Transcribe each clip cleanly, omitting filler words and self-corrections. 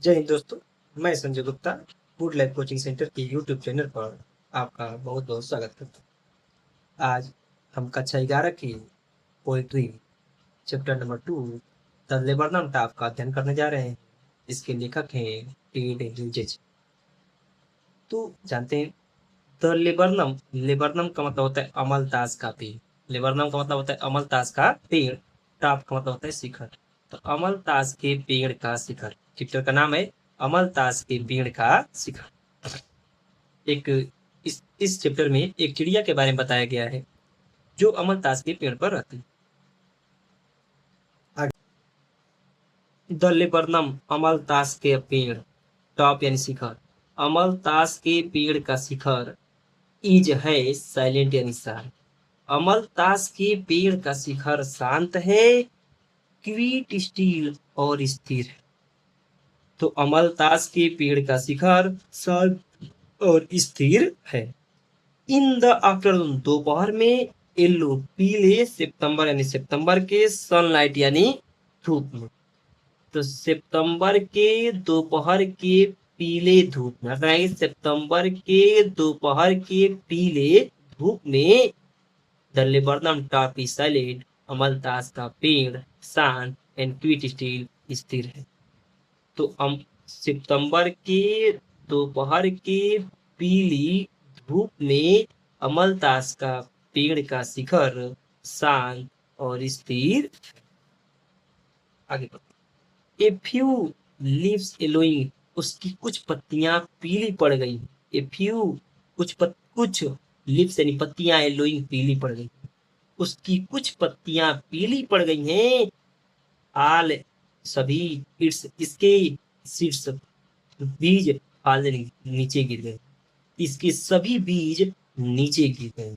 जय हिंद दोस्तों। मैं Sanjay Gupta good life coaching centre के यूट्यूब चैनल पर आपका बहुत बहुत स्वागत करता हूँ। आज हम कक्षा 11 की poetry chapter number 2 the laburnum top का अध्ययन करने जा रहे हैं। इसके लेखक हैं टेड ह्यूजेस। तो जानते हैं द लेबरनम। लेबरनम का मतलब होता है अमलतास का पेड़। लेबरनम का मतलब होता है अमलतास का पेड़। टाप का मतलब होता है शिखर। तो अमलतास के पेड़ का शिखर चैप्टर का नाम है अमलतास के पेड़ का शिखर। एक इस चैप्टर में एक चिड़िया के बारे में बताया गया है जो अमलतास के पेड़ पर रहती है। द लेबरनम अमलतास के पेड़ टॉप यानी शिखर। अमलतास के पेड़ का शिखर इज है साइलेंट यानी शांत। अमलतास के पेड़ का शिखर शांत है, क्वीट स्टील और स्थिर है। तो अमलतास के पेड़ का शिखर शांत और स्थिर है। इन द आफ्टरनून दोपहर में, येलो पीले सितंबर यानी सितंबर के सनलाइट यानी धूप में। तो सितंबर के दोपहर के पीले धूप में सितंबर के दोपहर के पीले धूप में the laburnum top is silent. अमलतास का पेड़ शांत एंड क्विट स्टील स्थिर है। तो हम सितंबर के दोपहर के पीली धूप में अमलतास का पेड़ का शिखर शांत और स्थिर। आगे ए फ्यू लीव्स एलोइंग, उसकी कुछ पत्तियां पीली पड़ गई। ए फ्यू कुछ लीव्स यानी पत्तियां एलोइंग पीली पड़ गई। उसकी कुछ पत्तियां पीली पड़ गई हैं। आल सभी इट्स इसके सीड्स बीज फालने नीचे गिर गए। इसके सभी बीज नीचे गिर गए।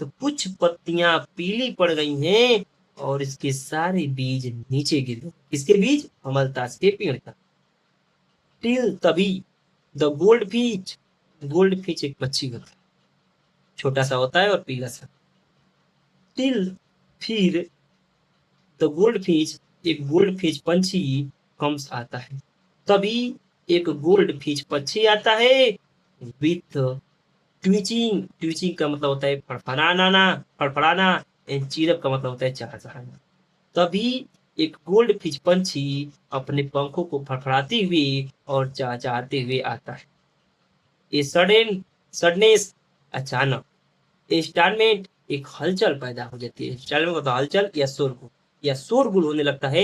तो कुछ पत्तियां पीली पड़ गई हैं और इसके सारे बीज नीचे गिर गए। इसके बीज अमलतास के पेड़ का। टिल तभी the gold fish, gold fish एक पक्षी होता है, छोटा सा होता है और पीला सा। टिल फिर द गोल्ड फिश, एक गोल्ड फिश पंछी कम्स आता है। तभी एक गोल्ड फिश पक्षी आता है विथ ट्विचिंग। ट्विचिंग का मतलब होता है फड़फड़ाना, फड़फड़ाना। एंड चीरप का मतलब होता है चहचहाना। तभी एक गोल्ड फिश पंछी अपने पंखों को फड़फड़ाते हुए और चहचहाते हुए आता है। ए सडन सडनेस, अचानक। स्टारमेंट, एक हलचल पैदा हो जाती है। स्टारमेंट मतलब हलचल या शोरगुल होने लगता है।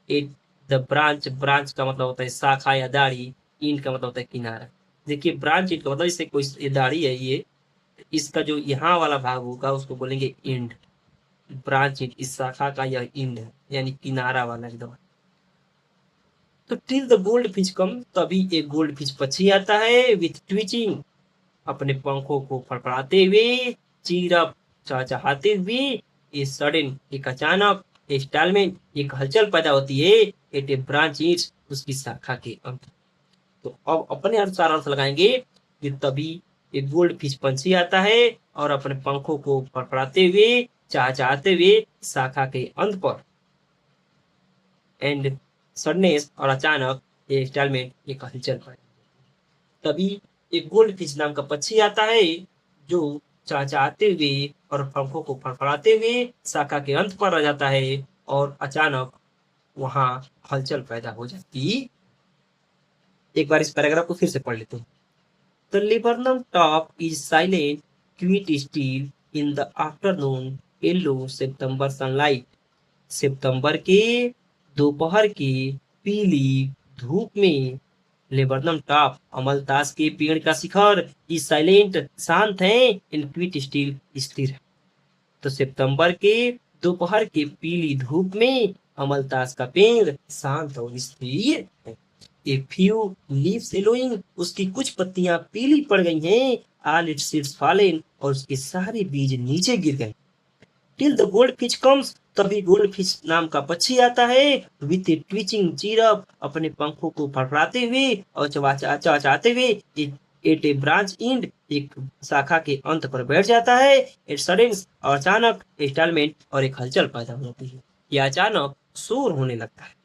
इट द ब्रांच, ब्रांच का मतलब होता है शाखा या दाढ़ी। इंड का मतलब होता है किनारा। देखिए ब्रांच इंड का मतलब इससे कोई ये दाढ़ी है, ये इसका जो यहाँ वाला भाग होगा उसको बोलेंगे इंड। ब्रांच इंड इस शाखा का यह इंड है यानी किनारा वाला एकदम। तो टिल द गोल्ड फिश कम, तभी एक गोल्ड फिश पक्षी आता है विथ ट्विचिंग, अपने पंखों को फड़फड़ाते हुए, चीरप चहचहाते हुए। ये सडन, एक अचानक। स्टालमेंट, एक हलचल पैदा होती है। एट ए ब्रांच इट्स, उसकी शाखा के अंत। तो अब अपने अनुसार अर्थ लगाएंगे कि तभी एक गोल्ड फिश पंछी आता है और अपने पंखों को फड़फड़ाते हुए, चहचहाते हुए शाखा के अंत पर। एंड सडनेस, और अचानक। ये स्टालमेंट, एक हलचल पैदा। तभी एक गोल्ड फिश नाम का पक्षी आता है जो चहचहाते हुए और पंखों को फड़फड़ाते हुए शाखा के अंत पर रह जाता है और अचानक वहां हलचल पैदा हो जाती। एक बार इस पैराग्राफ को फिर से पढ़ लेते हैं। The laburnum top is silent, quite still in the afternoon, yellow September sunlight. सितंबर के दोपहर की पीली धूप में लेबरनम टॉप, अमलतास के पेड़ का शिखर इज साइलेंट, शांत है। इन क्विट स्टील, स्थिर है। तो सितंबर के दोपहर के पीली धूप में अमलतास का पेड़ शांत और स्थिर है। ए फ्यू लीव्स येलोइंग, उसकी कुछ पत्तियां पीली पड़ गई हैं। ऑल इट्स सीड्स फॉलन, और उसके सारे बीज नीचे गिर गए। Till the gold fish comes, तभी गोल्ड फिश नाम का पक्षी आता है विथ ट्विचिंग चीरप, अपने पंखों को फड़फड़ाते हुए और चहचहाते हुए। एट ए ब्रांच इंड, एक शाखा के अंत पर बैठ जाता है। इट सडन, और अचानक। स्टालमेंट, और एक हलचल पैदा हो जाती है या अचानक शोर होने लगता है।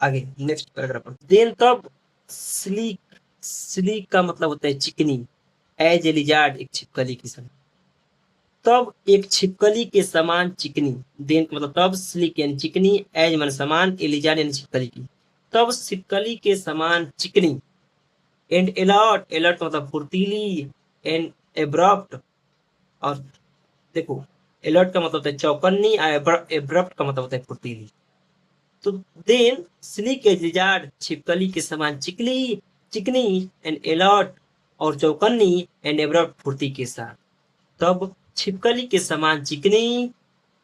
आगे नेक्स्ट पैराग्राफ। देन तब स्लीक, स्लीक का मतलब होता है चिकनी, एज ए लिजार्ड एक छिपकली की समान, तब एक छिपकली के समान चिकनी, देन का मतलब तब, स्लीक यानी चिकनी, एज मन समान, ए लिजार्ड यानी छिपकली की, तब छिपकली के समान चिकनी, एंड एलर्ट, एलर्ट मतलब फुर्तीली, एंड एब्रप्ट, और देखो एलर्ट का मतलब होता है चौकन्नी, एब्रप्ट का मतलब होता है फुर्तीली। तो देन स्लीक एज लिजार्ड, छिपकली के समान चिकली, चिकनी, एंड अलर्ट और चौकन्नी, एंड एब्रप्ट फुर्ती के साथ, तब छिपकली के समान चिकनी,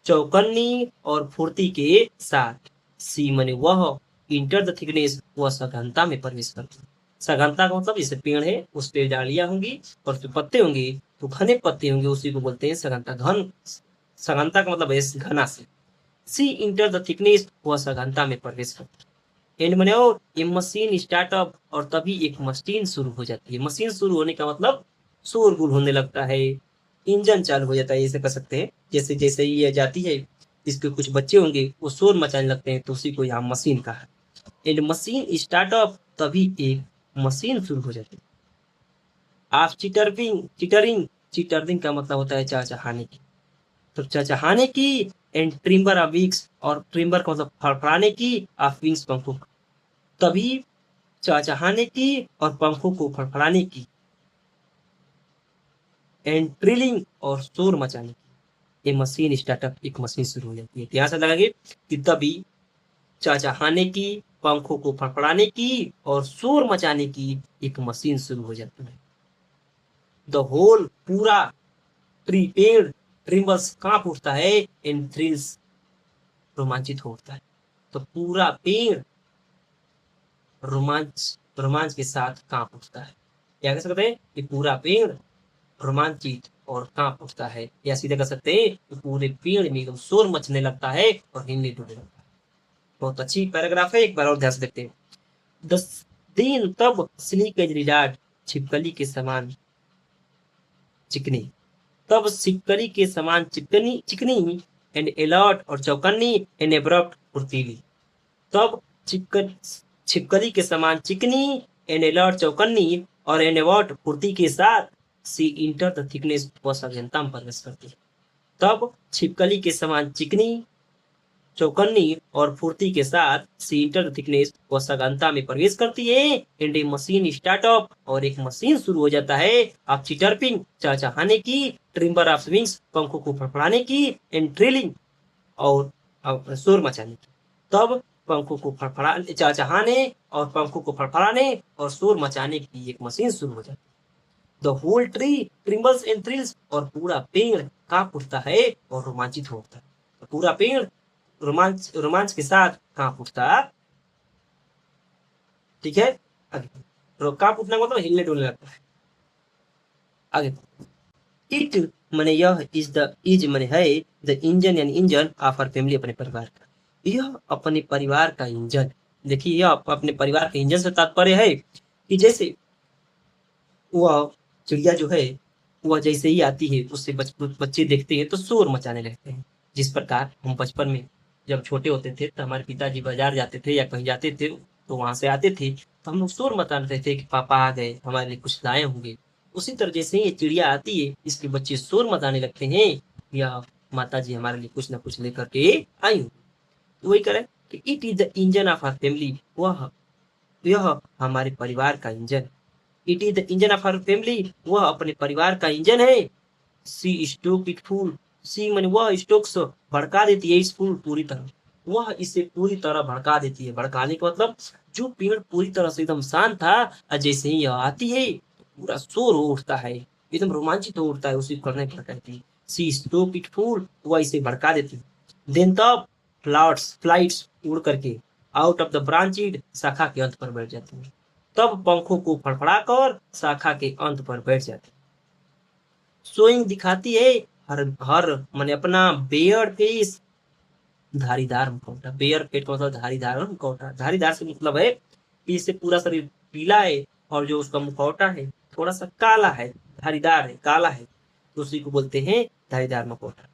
चौकन्नी और फुर्ती के साथ, सी मने वह, इंटर द थिकनेस वह सघनता में प्रवेश करती। सघनता का मतलब जैसे पेड़ है उस पे डालियां होंगी और उस पे पत्ते होंगे, तो घने पत्ते होंगे, उसी को बोलते हैं सघनता। घन, सघनता का मतलब है घना से। सी इंटर द थिकनेस वह सघनता में प्रवेश करती। एंड मैंने और ये मशीन स्टार्टअप, और तभी एक मशीन शुरू हो जाती है। मशीन शुरू होने का मतलब शोरगुल होने लगता है, इंजन चालू हो जाता है, ऐसे कर सकते हैं। जैसे जैसे ये जाती है, इसके कुछ बच्चे होंगे वो शोर मचाने लगते हैं, तो उसी को यहाँ मशीन कहा है। एंड मशीन स्टार्टअप, तभी एक मशीन शुरू हो जाती है। आप चिटरिंग, चिटरिंग, चिटरिंग का मतलब होता है चहचहाने की, तो चहचहाने की, एंड ट्रिम्बर ऑफ विंग्स, और ट्रिम्बर का मतलब फड़फड़ाने की, ऑफ विंग्स पंखों, तभी चहचहाने की और पंखों को फड़फड़ाने की, एंड ट्रिलिंग और शोर मचाने की, ये मशीन स्टार्टअप एक मशीन शुरू हो जाती है। ध्यान से लगाएंगे कि तभी चहचहाने की, पंखों को फड़फड़ाने की और शोर मचाने की एक मशीन शुरू हो जाती है। द होल पूरा ट्री, पेड़, ट्रिम्बल्स कांप उठता है, एंड थ्रिल्स रोमांचित हो उठता है। तो पूरा पेड़ रोमांच, रोमांच के साथ कांप उठता है। क्या कह सकते हैं कि पूरा पेड़ रोमांचित और कांप उठता है, या सीधे कह सकते हैं कि पूरे पेड़ में एकदम शोर मचने लगता है और हिलने डुलने लगता है। बहुत अच्छी पैराग्राफ है, एक बार और ध्यान से देखते हैं। द दिन तब स्लीक एज लिजार्ड, छिपकली के समान चिकनी, तब छिपकली के समान चिकनी, चिकनी, एंड अलर्ट और चौकन्नी, एंड एब्रप्ट फुर्तीली, तब छिपकली के समान चिकनी, एंड अलर्ट चौकन्नी और एन एवर्ट फुर्ती के साथ, सी इंटर द थिकनेस वह सघनता में प्रवेश करती है। तब छिपकली के समान चिकनी, चौकन्नी और फुर्ती के साथ सी इंटर द थिकनेस वह सघनता में प्रवेश करती है। एंड ए मशीन स्टार्टअप, और एक मशीन शुरू हो जाता है। आप चिटरपिंग चहचहाने की, ट्रिम्बर ऑफ विंग्स पंखों को फड़फड़ाने की, एंड ट्रिलिंग और शोर मचाने की, तब पंखों को फड़फड़ा चहचहाने और पंखों को फड़फड़ाने और शोर मचाने की एक मशीन शुरू हो जाती है। The whole tree trembles and thrills, और पूरा पेड़ कांप उठता है और रोमांचित हो उठता है। तो पूरा पेड़ रोमांच, रोमांच के साथ कांप उठता है। ठीक है, आगे कांप उठना मतलब हिलने डुलने लगता है। आगे इट मने यह, इज द, इज मने है, द इंजन यानी इंजन ऑफ आवर फैमिली अपने परिवार का, यह अपने परिवार का इंजन। देखिए यह अपने परिवार के इंजन से तात्पर्य है कि जैसे वह चिड़िया जो है, वह जैसे ही आती है उससे बच्चे देखते हैं तो शोर मचाने लगते हैं। जिस प्रकार हम बचपन में जब छोटे होते थे तो हमारे पिताजी बाजार जाते थे या कहीं जाते थे, तो वहां से आते थे तो हम लोग शोर मचाते थे कि पापा आ गए, हमारे लिए कुछ लाए होंगे। उसी तरह जैसे ही ये चिड़िया आती है, इसके बच्चे शोर मचाने लगते हैं, या माता जी हमारे लिए कुछ ना कुछ लेकर के आई होंगी। तो वही करें कि it is the engine of our family, वह, यह हमारे परिवार का engine. It is the engine of our family, वह अपने परिवार का इंजन है। She stoke it full, see मैंने वह स्टोक्स भड़का देती है, इस फुल पूरी तरह, वह इसे पूरी तरह भड़का देती है। भड़काने का मतलब जो पेड़ पूरी तरह से एकदम शांत था, और जैसे ही यह आती है तो पूरा शोर हो उठता है, एकदम रोमांचित हो उठता है, उसी करने पर कहती है सी स्टोक इट फुल, वह इसे भड़का देती है। देन तब फ्लावर्स, फ्लाइट्स उड़ करके आउट ऑफ द ब्रांचेड, शाखा के अंत पर बैठ जाती है। तब पंखों को फड़फड़ाकर शाखा के अंत पर बैठ जाती है। सोइंग दिखाती है, हर हर मैंने अपना बेयर फेस, धारीदार मुखौटा। बेयर फेस मतलब धारीदार मुखौटा, धारीदार से मतलब है कि इससे पूरा शरीर पीला है और जो उसका मुखौटा है थोड़ा सा काला है, धारीदार है, काला है, तो उसी को बोलते हैं धारीदार मुखौटा।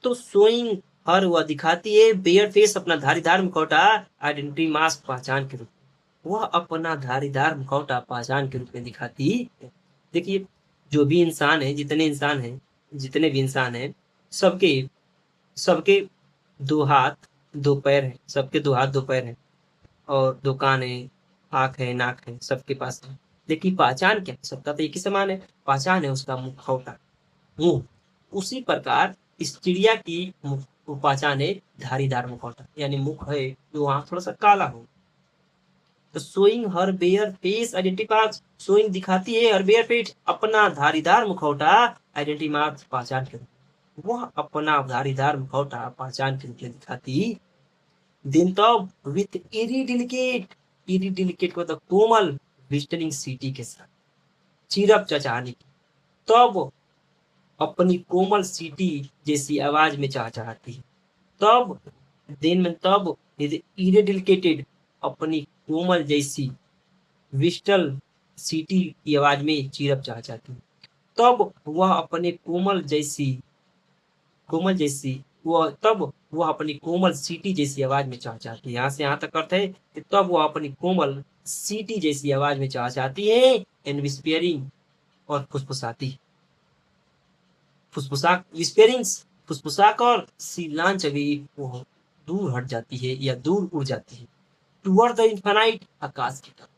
तो सोइंग हर वह दिखाती है बेयर फेस अपना धारीदार मुखौटा आइडेंटिटी मास्क पहचान के रूप में। वह अपना धारीदार मुखौटा पहचान के रूप में दिखाती है। देखिए जो भी इंसान है, जितने भी इंसान हैं, सबके सबके दो हाथ दो पैर हैं, सबके दो हाथ दो पैर हैं और दो कान है, आंख है, नाक है, सबके पास है। लेकिन पहचान क्या है? सबका तो एक ही समान है। पहचान है उसका मुखौटा, मुंह। उसी प्रकार इस चिड़िया की पहचान है धारीदार मुखौटा, यानी मुख है जो वहां थोड़ा सा काला हो। तो शोइंग हर bear face identity marks, showing दिखाती है हर बेयर फेस अपना धारीदार मुखौटा आइडेंटिटी मार्क्स पहचान के रूप। वह अपना धारीदार मुखौटा पहचान के रूप में दिखाती। दिन तब विथ इरीडिलिकेट मतलब कोमल विस्टनिंग सीटी के साथ चिरप चचाने की, तब अपनी कोमल सीटी जैसी आवाज में चहचहाती है। तब दिन में तब इरेडिलिकेटेड अपनी कोमल जैसी विस्टल सीटी की आवाज में चिरप चहचहाती है। तब वह अपने कोमल जैसी तब वह अपनी कोमल सीटी जैसी आवाज में चहचहाती है। यहाँ से यहाँ तक अर्थ है कि तब वह अपनी कोमल सीटी जैसी आवाज में चहचहाती है एंड विस्पेयरिंग और फुसफुसाती है। फुसफुसा कर सी लॉन्च अवे, वो दूर हट जाती है या दूर उड़ जाती है टुवर्ड द इन्फिनाइट, आकाश की तरफ।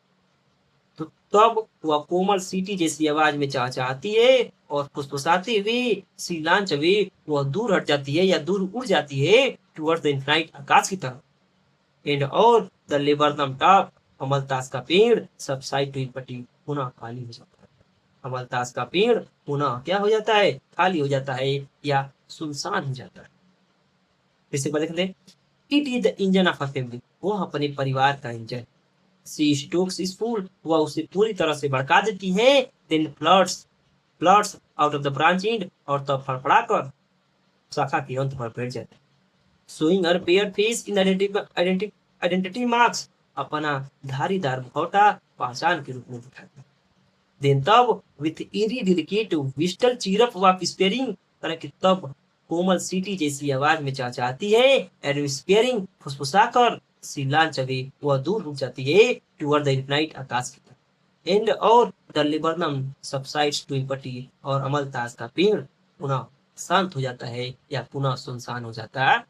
तो तब वह कोमल सीटी जैसी आवाज में चहचहाती है और फुसफुसाते हुए सी लॉन्च अवे, वह दूर हट जाती है या दूर उड़ जाती है टुवर्ड द इन्फिनाइट, आकाश की तरफ। एंड और द लेबरनम टॉप, अमलतास का पेड़ सबसाइड टू पटी पुनः खाली हो जाता है। अमलतास का पेड़ पुनः क्या हो जाता है? खाली हो जाता है या सुनसान हो जाता है। जैसे देखते हैं, it is the engine of a family, वह अपने परिवार का engine. She stokes is full, वह उसे पूरी तरह से भड़का देती है। Then floods out of the branch and, और तब फड़फड़ाकर शाखा के अंत पर बैठ जाता है। Showing her bear face in identity marks, अपना धारीदार मुखौटा पहचान के रूप में दिखाता है। देन तब विथ इरीडिलिकेट विस्टल चीरप व विस्पेयरिंग, तब कोमल सीटी जैसी आवाज में चहचहाती है एंड विस्पेयरिंग फुसफुसाकर सी लॉन्च अवे, वह दूर रुक जाती है टुवर्ड द इन्फिनाइट, आकाश की तरफ। एंड और द लिबर्नम सबसाइड्स टू एम्पटी, और अमलतास का पेड़ पुनः शांत हो जाता है या पुनः सुनसान हो जाता